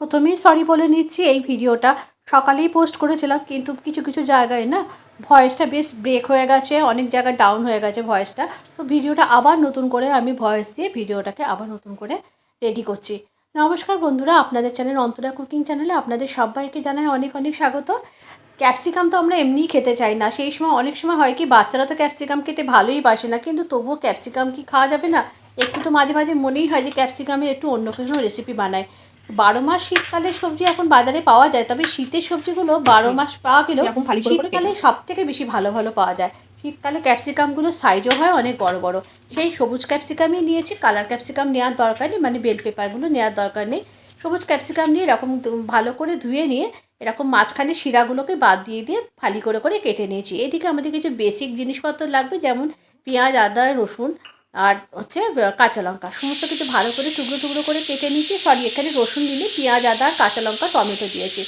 প্রথমেই সরি বলে নিচ্ছি, এই ভিডিওটা সকালেই পোস্ট করেছিলাম, কিন্তু কিছু কিছু জায়গায় না ভয়েসটা বেশ ব্রেক হয়ে গেছে, অনেক জায়গায় ডাউন হয়ে গেছে ভয়েসটা। তো ভিডিওটা আবার নতুন করে আমি ভয়েস দিয়ে ভিডিওটাকে আবার নতুন করে রেডি করছি। নমস্কার বন্ধুরা, আপনাদের চ্যানেল অন্তরা কুকিং চ্যানেলে আপনাদের সবাইকে জানাই অনেক অনেক স্বাগত। ক্যাপসিকাম তো আমরা এমনিই খেতে চাই না, সেই সময় অনেক সময় হয় কি বাচ্চারা তো ক্যাপসিকাম খেতে ভালোই বাসে না, কিন্তু তবুও ক্যাপসিকাম কি খাওয়া যাবে না? একটু তো মাঝে মাঝে মনেই হয় যে ক্যাপসিকামের একটু অন্য কোনো রেসিপি বানায়। 12 মাস শীতকালের সবজি এখন বাজারে পাওয়া যায়, তবে শীতের সবজিগুলো 12 মাস পাওয়া গেলেও শীতকালে সব থেকে বেশি ভালো ভালো পাওয়া যায়। শীতকালে ক্যাপসিকামগুলোর সাইজও হয় অনেক বড় বড়। সেই সবুজ ক্যাপসিকামই নিয়েছি, কালার ক্যাপসিকাম নেওয়ার দরকার নেই, মানে বেল পেপারগুলো নেওয়ার দরকার নেই। সবুজ ক্যাপসিকাম নিয়ে এরকম ভালো করে ধুয়ে নিয়ে এরকম মাঝখানে শিরাগুলোকে বাদ দিয়ে দিয়ে ফালি করে করে কেটে নিয়েছি। এদিকে আমাদের কিছু বেসিক জিনিসপত্র লাগবে, যেমন পেঁয়াজ, আদা, রসুন আর হচ্ছে কাঁচা লঙ্কা, সমস্ত কিছু ভালো করে টুকরো টুকরো করে কেটে নিয়েছি। সরি, এখানে রসুন দিলে পেঁয়াজ, আদা, কাঁচা লঙ্কা, টমেটো দিয়েছি।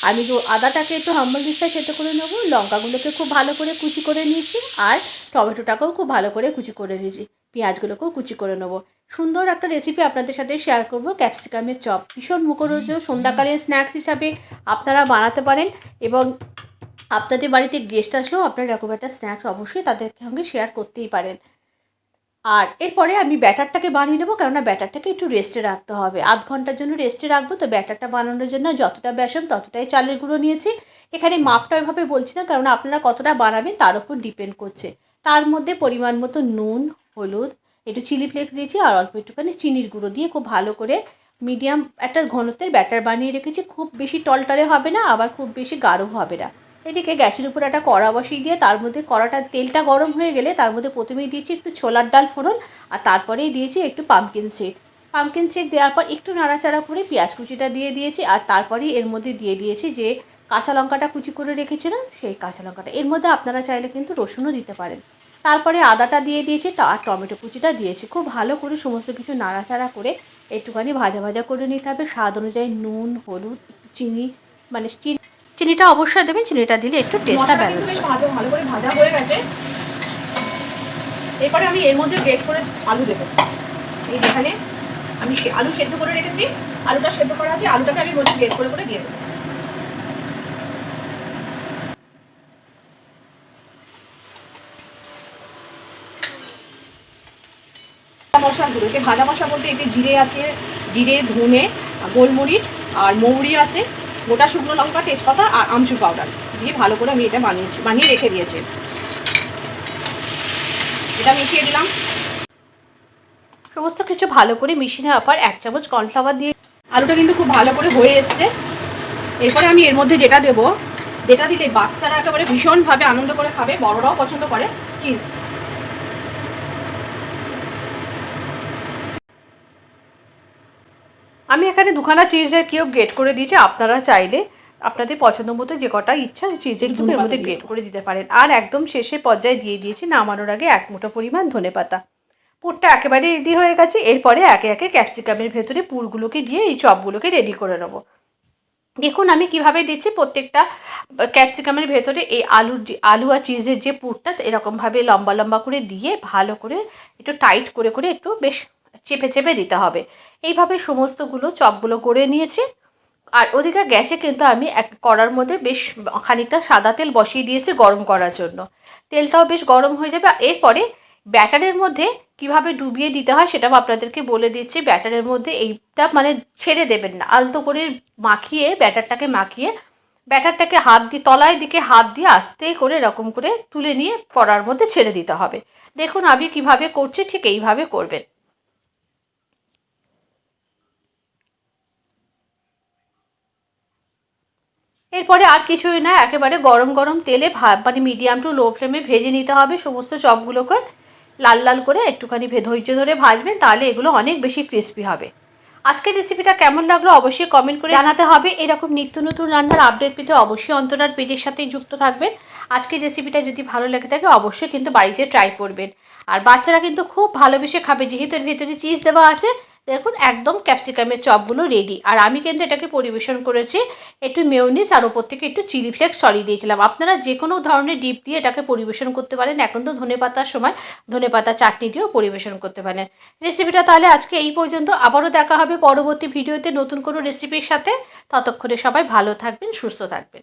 আমি আদাটাকে একটু হাম্বল দিস্তায় সেদ্ধ করে নেবো, লঙ্কাগুলোকে খুব ভালো করে কুচি করে নিয়েছি, আর টমেটোটাকেও খুব ভালো করে কুচি করে নিয়েছি, পেঁয়াজগুলোকেও কুচি করে নেবো। সুন্দর একটা রেসিপি আপনাদের সাথে শেয়ার করব, ক্যাপসিকামের চপ। ভীষণ মুখরোচক সন্ধ্যাকালীন স্ন্যাক্স হিসাবে আপনারা বানাতে পারেন, এবং আপনাদের বাড়িতে গেস্ট আসলেও আপনারা এরকম একটা স্ন্যাক্স অবশ্যই তাদের সঙ্গে শেয়ার করতেই পারেন। আর এরপরে আমি ব্যাটারটাকে বানিয়ে নেবো, কেননা ব্যাটারটাকে একটু রেস্টে রাখতে হবে, আধ ঘন্টার জন্য রেস্টে রাখবো। তো ব্যাটারটা বানানোর জন্য যতটা বেসন ততটাই চালের গুঁড়ো নিয়েছি। এখানে মাপটা ওইভাবে বলছি না, কারণ আপনারা কতটা বানাবেন তার উপর ডিপেন্ড করছে। তার মধ্যে পরিমাণ মতো নুন, হলুদ, একটু চিলি ফ্লেক্স দিয়েছি, আর অল্প একটুখানি চিনির গুঁড়ো দিয়ে খুব ভালো করে মিডিয়াম একটা ঘনত্বের ব্যাটার বানিয়ে রেখেছি। খুব বেশি টলটলে হবে না, আবার খুব বেশি গাঢ় হবে না। এদিকে গ্যাসের উপর একটা কড়া বসিয়ে দিয়ে তার মধ্যে কড়াটা তেলটা গরম হয়ে গেলে তার মধ্যে প্রথমেই দিয়েছি একটু ছোলার ডাল ফোড়ন, আর তারপরেই দিয়েছি একটু পামকিন সিড। পামকিন সিড দেওয়ার পর একটু নাড়াচাড়া করে পেঁয়াজ কুচিটা দিয়ে দিয়েছি, আর তারপরেই এর মধ্যে দিয়ে দিয়েছি যে কাঁচা লঙ্কাটা কুচি করে রেখেছিলাম, সেই কাঁচা লঙ্কাটা। এর মধ্যে আপনারা চাইলে কিন্তু রসুনও দিতে পারেন। তারপরে আদাটা দিয়ে দিয়েছি, আর টমেটো কুচিটা দিয়েছি। খুব ভালো করে সমস্ত কিছু নাড়াচাড়া করে একটুখানি ভাজা ভাজা করে নিতে হবে। স্বাদ অনুযায়ী নুন, হলুদ, চিনি, মানে চিনিটা অবশ্যই দেবেন, চিনিটা দিলে একটু টেস্টটা ব্যালেন্স হয়। ভালো করে ভাজা হয়ে গেছে, এরপরে আমি এর মধ্যে গ্রেট করে আলু দেবো। এই যেখানে আমি আলু সেদ্ধ করে রেখেছি, আলুটা সেদ্ধ করা আছে, আলুটাকে আমি মধ্যে গ্রেট করে করে দিয়ে দেবো। মশলাগুলো, এতে ভাজা মশলা বলতে এতে জিরে আছে, জিরে, ধনে, গোলমরিচ আর মৌরি আছে, গোটা শুকনো লঙ্কা, তেজপাতা আর আমচুর পাউডার দিয়ে ভালো করে আমি এটা বানিয়ে রেখে দিয়েছি। এটা মিশিয়ে দিলাম। সমস্ত কিছু ভালো করে মিশিয়ে নেওয়ার পর 1 চামচ কর্নফ্লাওয়ার দিয়ে, আলুটা কিন্তু খুব ভালো করে হয়ে এসছে। এরপরে আমি এর মধ্যে যেটা দেবো, যেটা দিলে বাচ্চারা একেবারে ভীষণভাবে আনন্দ করে খাবে, বড়রাও পছন্দ করে, চিজ। আমি এখানে 2খানা চিজের কিউব গ্রেট করে দিয়েছি। আপনারা চাইলে আপনাদের পছন্দ মতো যে কটা ইচ্ছা চিজের কিউব এর মধ্যে গ্রেট করে দিতে পারেন। আর একদম শেষে পর্যায়ে দিয়ে দিয়েছি নামানোর আগে 1 মুঠো পরিমাণ ধনেপাতা। পুরটা একেবারে রেডি হয়ে গেছে। এরপরে একে একে ক্যাপসিকামের ভেতরে পুরগুলোকে দিয়ে এই চপগুলোকে রেডি করে নেবো। দেখুন আমি কিভাবে দিচ্ছি, প্রত্যেকটা ক্যাপসিকামের ভেতরে এই আলু আর চিজের যে পুরটা এরকমভাবে লম্বা লম্বা করে দিয়ে ভালো করে একটু টাইট করে করে একটু বেশ চেপে চেপে দিতে হবে। এইভাবে সমস্তগুলো চপগুলো করে নিয়েছি। আর ওদিকে গ্যাসে কিন্তু আমি এক কড়ার মধ্যে বেশ খানিকটা সাদা তেল বসিয়ে দিয়েছি গরম করার জন্য। তেলটাও বেশ গরম হয়ে যাবে। এরপরে ব্যাটারের মধ্যে কিভাবে ডুবিয়ে দিতে হয় সেটাও আপনাদেরকে বলে দিচ্ছি। ব্যাটারের মধ্যে এইটা মানে ছেড়ে দেবেন না, আলতো করে মাখিয়ে ব্যাটারটাকে হাত দিয়ে তলায় দিকে হাত দিয়ে আস্তে করে এরকম করে তুলে নিয়ে কড়ার মধ্যে ছেড়ে দিতে হবে। দেখুন আমি কিভাবে করছি, ঠিক এইভাবে করবেন। এরপরে আর কিছুই না, একেবারে গরম গরম তেলে মানে মিডিয়াম টু লো ফ্লেমে ভেজে নিতে হবে সমস্ত চপগুলোকে। লাল লাল করে একটুখানি ধৈর্য ধরে ভাজবেন, তাহলে এগুলো অনেক বেশি ক্রিস্পি হবে। আজকের রেসিপিটা কেমন লাগলো অবশ্যই কমেন্ট করে জানাতে হবে। এরকম নিত্য নতুন রান্নার আপডেট পেতে অবশ্যই অন্তরার পেজের সাথেই যুক্ত থাকবেন। আজকের রেসিপিটা যদি ভালো লেগে থাকে অবশ্যই কিন্তু বাড়িতে ট্রাই করবেন। আর বাচ্চারা কিন্তু খুব ভালোবেসে খাবে, যেহেতু এর ভেতরে চিজ দেওয়া আছে, দেখুন একদম ক্যাপসিকামের চপগুলো রেডি। আর আমি কিন্তু এটাকে পরিবেশন করেছি একটু মেয়োনিজ আর ওপর থেকে একটু চিলি ফ্লেক্স ছড়িয়ে দিয়েছিলাম। আপনারা যে কোনো ধরনের ডিপ দিয়ে এটাকে পরিবেশন করতে পারেন। এখন তো ধনেপাতার সময় ধনেপাতা চাটনি দিয়েও পরিবেশন করতে পারেন। রেসিপিটা তাহলে আজকে এই পর্যন্ত। আবারও দেখা হবে পরবর্তী ভিডিওতে নতুন কোনো রেসিপির সাথে। ততক্ষণে সবাই ভালো থাকবেন, সুস্থ থাকবেন।